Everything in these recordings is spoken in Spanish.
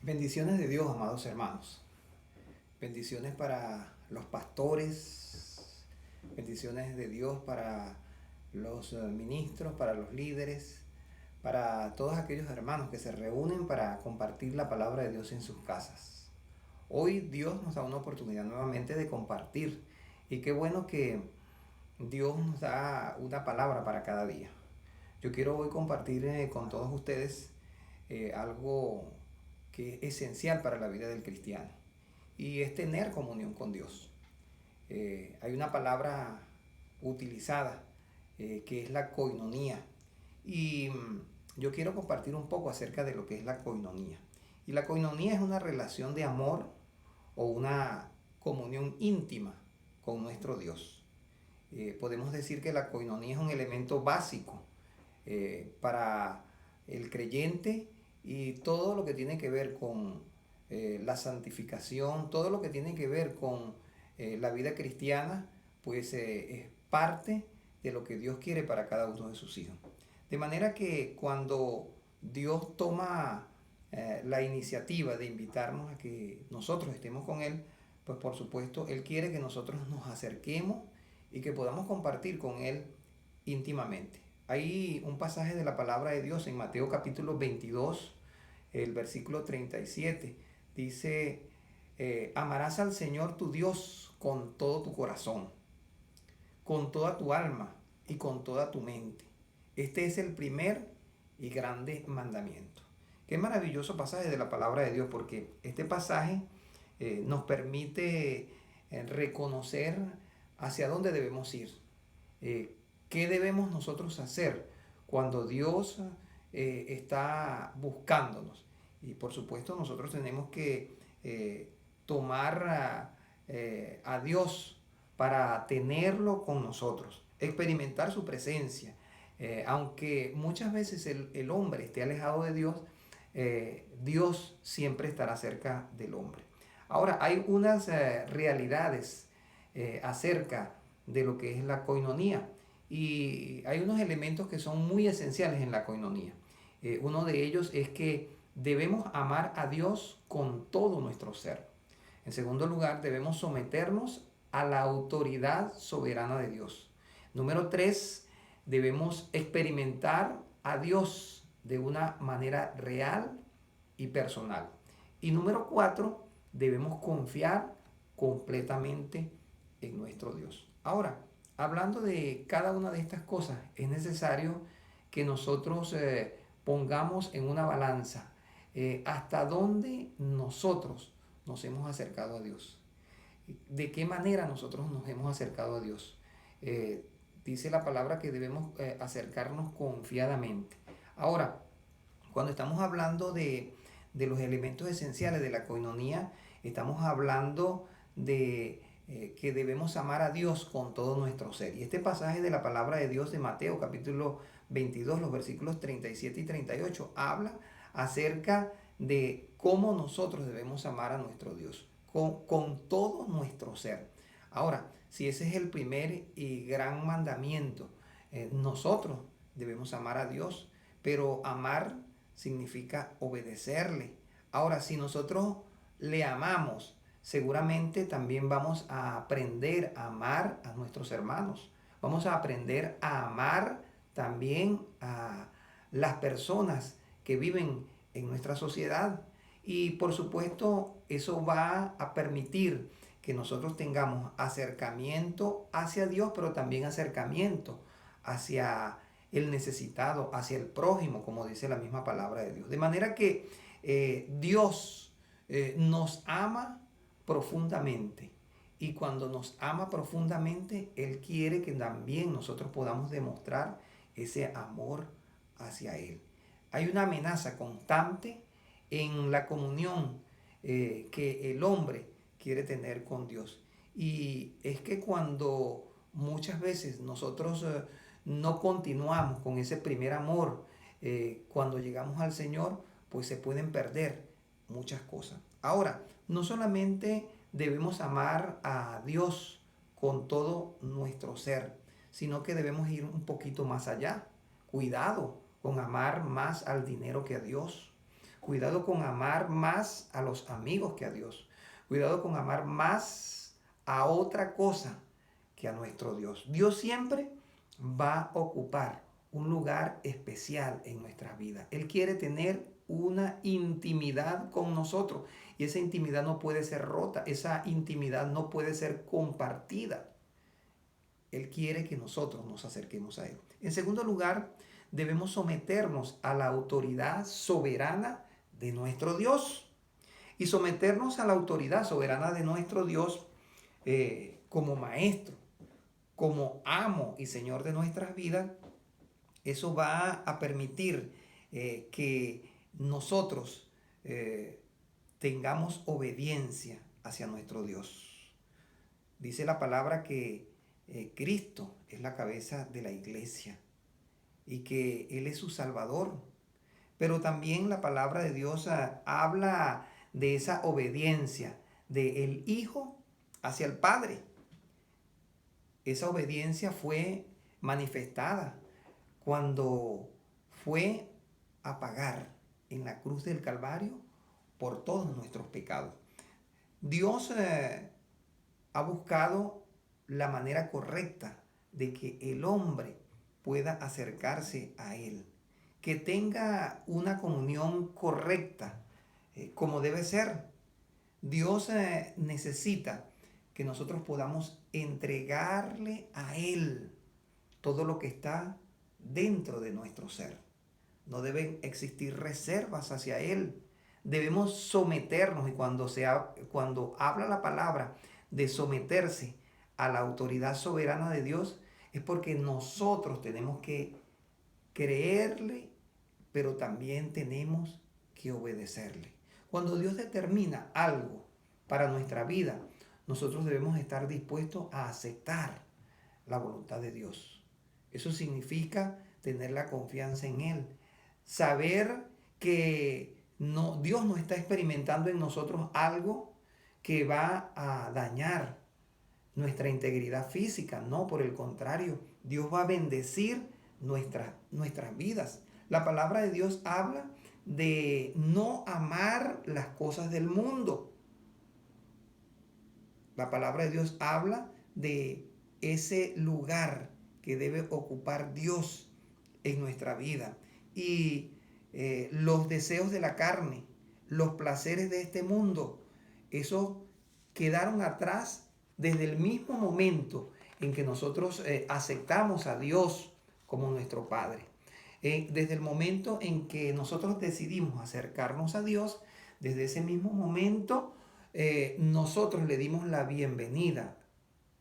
Bendiciones de Dios, amados hermanos. Bendiciones para los pastores, bendiciones de Dios para los ministros, para los líderes, para todos aquellos hermanos que se reúnen para compartir la palabra de Dios en sus casas. Hoy Dios nos da una oportunidad nuevamente de compartir y qué bueno que Dios nos da una palabra para cada día. Yo quiero hoy compartir con todos ustedes algo que es esencial para la vida del cristiano y es tener comunión con Dios. Hay una palabra utilizada que es la coinonía y yo quiero compartir un poco acerca de lo que es la coinonía. Y la coinonía es una relación de amor o una comunión íntima con nuestro Dios. Podemos decir que la coinonía es un elemento básico para el creyente y todo lo que tiene que ver con la santificación, todo lo que tiene que ver con la vida cristiana, pues es parte de lo que Dios quiere para cada uno de sus hijos. De manera que cuando Dios toma la iniciativa de invitarnos a que nosotros estemos con Él, pues por supuesto Él quiere que nosotros nos acerquemos y que podamos compartir con Él íntimamente. Hay un pasaje de la palabra de Dios en Mateo capítulo 22, el versículo 37. Dice, amarás al Señor tu Dios con todo tu corazón, con toda tu alma y con toda tu mente. Este es el primer y grande mandamiento. Qué maravilloso pasaje de la palabra de Dios, porque este pasaje nos permite reconocer hacia dónde debemos ir. ¿Qué debemos nosotros hacer cuando Dios está buscándonos? Y por supuesto nosotros tenemos que tomar a Dios para tenerlo con nosotros, experimentar su presencia. Aunque muchas veces el hombre esté alejado de Dios, Dios siempre estará cerca del hombre. Ahora, hay unas realidades acerca de lo que es la coinonía. Y hay unos elementos que son muy esenciales en la coinonía. Uno de ellos es que debemos amar a Dios con todo nuestro ser. En segundo lugar, debemos someternos a la autoridad soberana de Dios. Número 3, debemos experimentar a Dios de una manera real y personal. Y número 4, debemos confiar completamente en nuestro Dios. Ahora, hablando de cada una de estas cosas, es necesario que nosotros pongamos en una balanza hasta dónde nosotros nos hemos acercado a Dios. ¿De qué manera nosotros nos hemos acercado a Dios? Dice la palabra que debemos acercarnos confiadamente. Ahora, cuando estamos hablando de los elementos esenciales de la coinonía, estamos hablando de que debemos amar a Dios con todo nuestro ser. Y este pasaje de la palabra de Dios de Mateo capítulo 22, los versículos 37 y 38, habla acerca de cómo nosotros debemos amar a nuestro Dios, con todo nuestro ser. Ahora, si ese es el primer y gran mandamiento, nosotros debemos amar a Dios, pero amar significa obedecerle. Ahora, si nosotros le amamos, seguramente también vamos a aprender a amar a nuestros hermanos. Vamos a aprender a amar también a las personas que viven en nuestra sociedad. Y por supuesto, eso va a permitir que nosotros tengamos acercamiento hacia Dios, pero también acercamiento hacia el necesitado, hacia el prójimo, como dice la misma palabra de Dios. De manera que Dios nos ama profundamente. Y cuando nos ama profundamente, Él quiere que también nosotros podamos demostrar ese amor hacia Él. Hay una amenaza constante en la comunión que el hombre quiere tener con Dios. Y es que cuando muchas veces nosotros no continuamos con ese primer amor, cuando llegamos al Señor, pues se pueden perder muchas cosas. Ahora, no solamente debemos amar a Dios con todo nuestro ser, sino que debemos ir un poquito más allá. Cuidado con amar más al dinero que a Dios. Cuidado con amar más a los amigos que a Dios. Cuidado con amar más a otra cosa que a nuestro Dios. Dios siempre va a ocupar un lugar especial en nuestras vidas. Él quiere tener una intimidad con nosotros y esa intimidad no puede ser rota, esa intimidad no puede ser compartida. Él quiere que nosotros nos acerquemos a Él. En segundo lugar, debemos someternos a la autoridad soberana de nuestro Dios. Y someternos a la autoridad soberana de nuestro Dios como maestro, como amo y Señor de nuestras vidas, eso va a permitir que nosotros tengamos obediencia hacia nuestro Dios. Dice la palabra que Cristo es la cabeza de la iglesia y que Él es su Salvador. Pero también la palabra de Dios habla de esa obediencia del Hijo hacia el Padre. Esa obediencia fue manifestada cuando fue a pagar en la cruz del Calvario por todos nuestros pecados. Dios ha buscado la manera correcta de que el hombre pueda acercarse a Él, que tenga una comunión correcta, como debe ser. Dios necesita que nosotros podamos entregarle a Él todo lo que está dentro de nuestro ser. No deben existir reservas hacia Él. Debemos someternos y cuando habla la palabra de someterse a la autoridad soberana de Dios, es porque nosotros tenemos que creerle, pero también tenemos que obedecerle. Cuando Dios determina algo para nuestra vida, nosotros debemos estar dispuestos a aceptar la voluntad de Dios. Eso significa tener la confianza en Él, saber que Dios no está experimentando en nosotros algo que va a dañar nuestra integridad física. No, por el contrario, Dios va a bendecir nuestras vidas. La palabra de Dios habla de no amar las cosas del mundo. La palabra de Dios habla de ese lugar que debe ocupar Dios en nuestra vida. Y los deseos de la carne, los placeres de este mundo, esos quedaron atrás desde el mismo momento en que nosotros aceptamos a Dios como nuestro Padre. Desde el momento en que nosotros decidimos acercarnos a Dios, desde ese mismo momento nosotros le dimos la bienvenida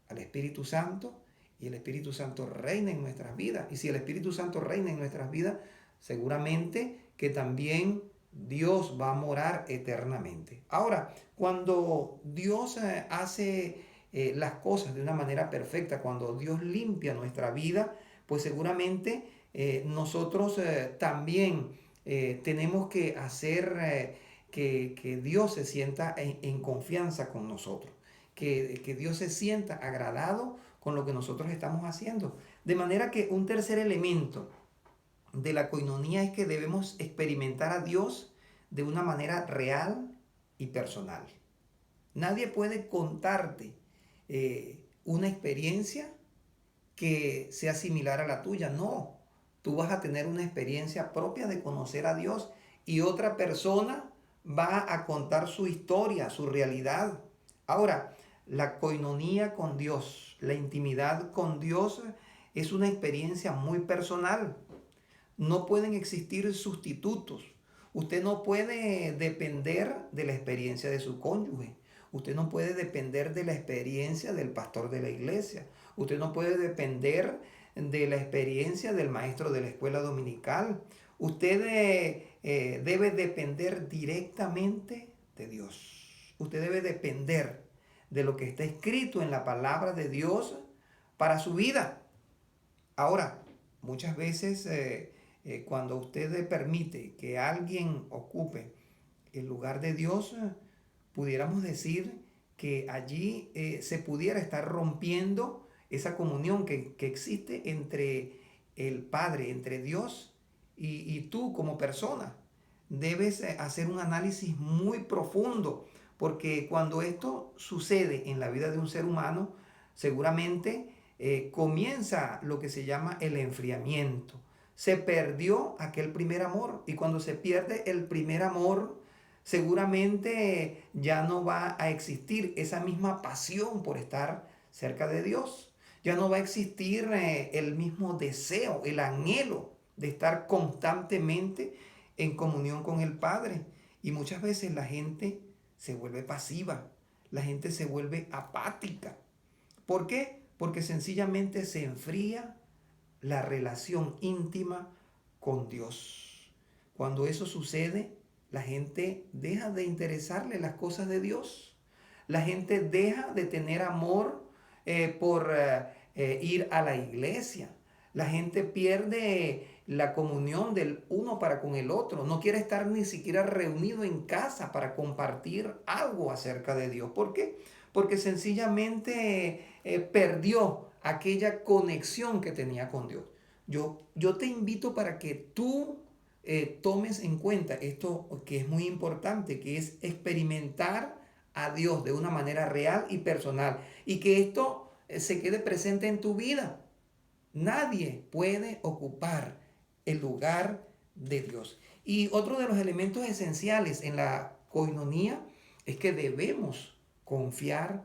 al Espíritu Santo y el Espíritu Santo reina en nuestras vidas. Y si el Espíritu Santo reina en nuestras vidas, seguramente que también Dios va a morar eternamente. Ahora, cuando Dios hace las cosas de una manera perfecta, cuando Dios limpia nuestra vida, pues seguramente nosotros también tenemos que hacer que Dios se sienta en confianza con nosotros, que Dios se sienta agradado con lo que nosotros estamos haciendo. De manera que un tercer elemento de la coinonía es que debemos experimentar a Dios de una manera real y personal. Nadie puede contarte una experiencia que sea similar a la tuya. No, tú vas a tener una experiencia propia de conocer a Dios y otra persona va a contar su historia, su realidad. Ahora, la coinonía con Dios, la intimidad con Dios es una experiencia muy personal. No pueden existir sustitutos. Usted no puede depender de la experiencia de su cónyuge. Usted no puede depender de la experiencia del pastor de la iglesia. Usted no puede depender de la experiencia del maestro de la escuela dominical. Usted debe depender directamente de Dios. Usted debe depender de lo que está escrito en la palabra de Dios para su vida. Ahora, muchas veces cuando usted permite que alguien ocupe el lugar de Dios, pudiéramos decir que allí se pudiera estar rompiendo esa comunión que existe entre el Padre, entre Dios y tú como persona. debes hacer un análisis muy profundo, porque cuando esto sucede en la vida de un ser humano, seguramente comienza lo que se llama el enfriamiento. Se perdió aquel primer amor, y cuando se pierde el primer amor, seguramente ya no va a existir esa misma pasión por estar cerca de Dios. Ya no va a existir el mismo deseo, el anhelo de estar constantemente en comunión con el Padre. Y muchas veces la gente se vuelve pasiva, la gente se vuelve apática. ¿Por qué? Porque sencillamente se enfría la relación íntima con Dios. Cuando eso sucede, la gente deja de interesarle las cosas de Dios. La gente deja de tener amor por ir a la iglesia. La gente pierde la comunión del uno para con el otro. No quiere estar ni siquiera reunido en casa para compartir algo acerca de Dios. ¿Por qué? Porque sencillamente perdió aquella conexión que tenía con Dios. Yo te invito para que tú tomes en cuenta esto que es muy importante, que es experimentar a Dios de una manera real y personal, y que esto se quede presente en tu vida. Nadie puede ocupar el lugar de Dios. Y otro de los elementos esenciales en la coinonía es que debemos confiar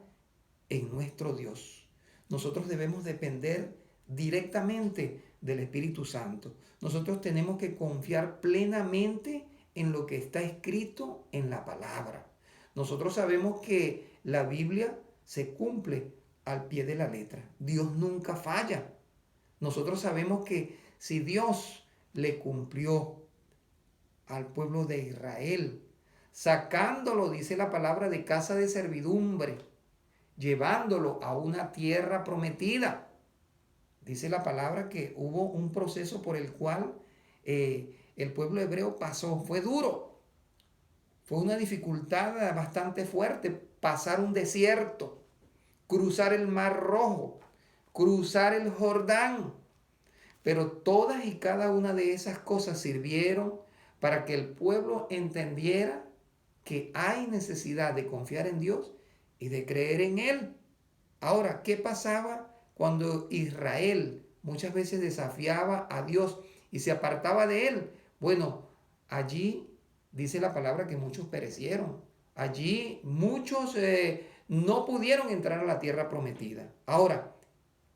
en nuestro Dios. Nosotros debemos depender directamente del Espíritu Santo. Nosotros tenemos que confiar plenamente en lo que está escrito en la palabra. Nosotros sabemos que la Biblia se cumple al pie de la letra. Dios nunca falla. Nosotros sabemos que si Dios le cumplió al pueblo de Israel, sacándolo, dice la palabra, de casa de servidumbre, llevándolo a una tierra prometida. Dice la palabra que hubo un proceso por el cual el pueblo hebreo pasó. Fue duro, fue una dificultad bastante fuerte pasar un desierto, cruzar el Mar Rojo, cruzar el Jordán. Pero todas y cada una de esas cosas sirvieron para que el pueblo entendiera que hay necesidad de confiar en Dios y de creer en Él. Ahora, ¿qué pasaba cuando Israel muchas veces desafiaba a Dios y se apartaba de Él? Bueno, allí dice la palabra que muchos perecieron. Allí muchos no pudieron entrar a la tierra prometida. Ahora,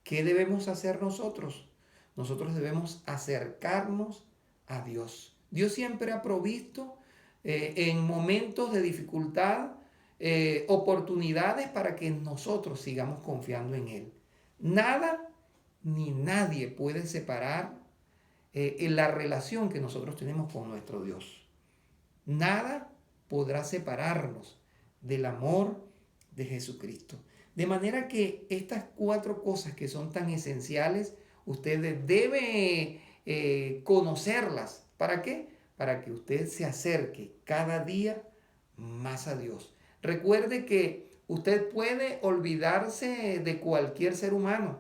¿qué debemos hacer nosotros? Nosotros debemos acercarnos a Dios. Dios siempre ha provisto en momentos de dificultad oportunidades para que nosotros sigamos confiando en Él. Nada ni nadie puede separar en la relación que nosotros tenemos con nuestro Dios. Nada podrá separarnos del amor de Jesucristo. De manera que estas cuatro cosas que son tan esenciales, ustedes deben conocerlas. ¿Para qué? Para que usted se acerque cada día más a Dios. Recuerde que usted puede olvidarse de cualquier ser humano.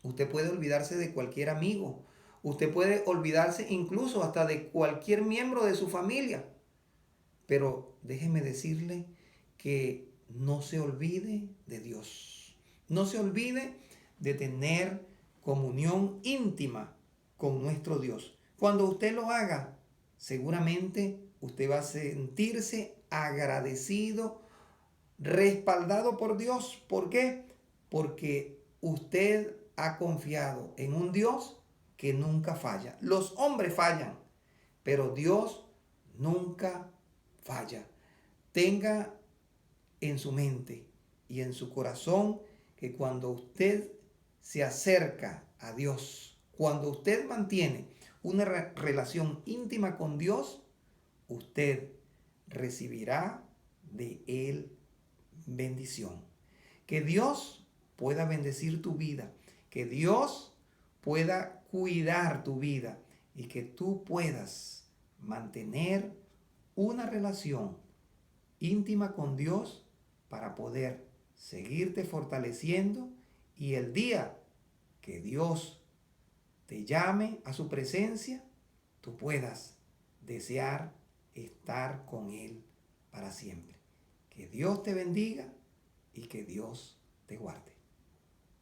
Usted puede olvidarse de cualquier amigo. Usted puede olvidarse incluso hasta de cualquier miembro de su familia. Pero déjeme decirle que no se olvide de Dios. No se olvide de tener comunión íntima con nuestro Dios. Cuando usted lo haga, seguramente usted va a sentirse agradecido, respaldado por Dios. ¿Por qué? Porque usted ha confiado en un Dios que nunca falla. Los hombres fallan, pero Dios nunca falla. Tenga en su mente y en su corazón que cuando usted se acerca a Dios, cuando usted mantiene una relación íntima con Dios, usted recibirá de Él bendición. Que Dios pueda bendecir tu vida, que Dios pueda cuidar tu vida y que tú puedas mantener una relación íntima con Dios para poder seguirte fortaleciendo y el día que Dios te llame a su presencia, tú puedas desear estar con Él para siempre. Que Dios te bendiga y que Dios te guarde.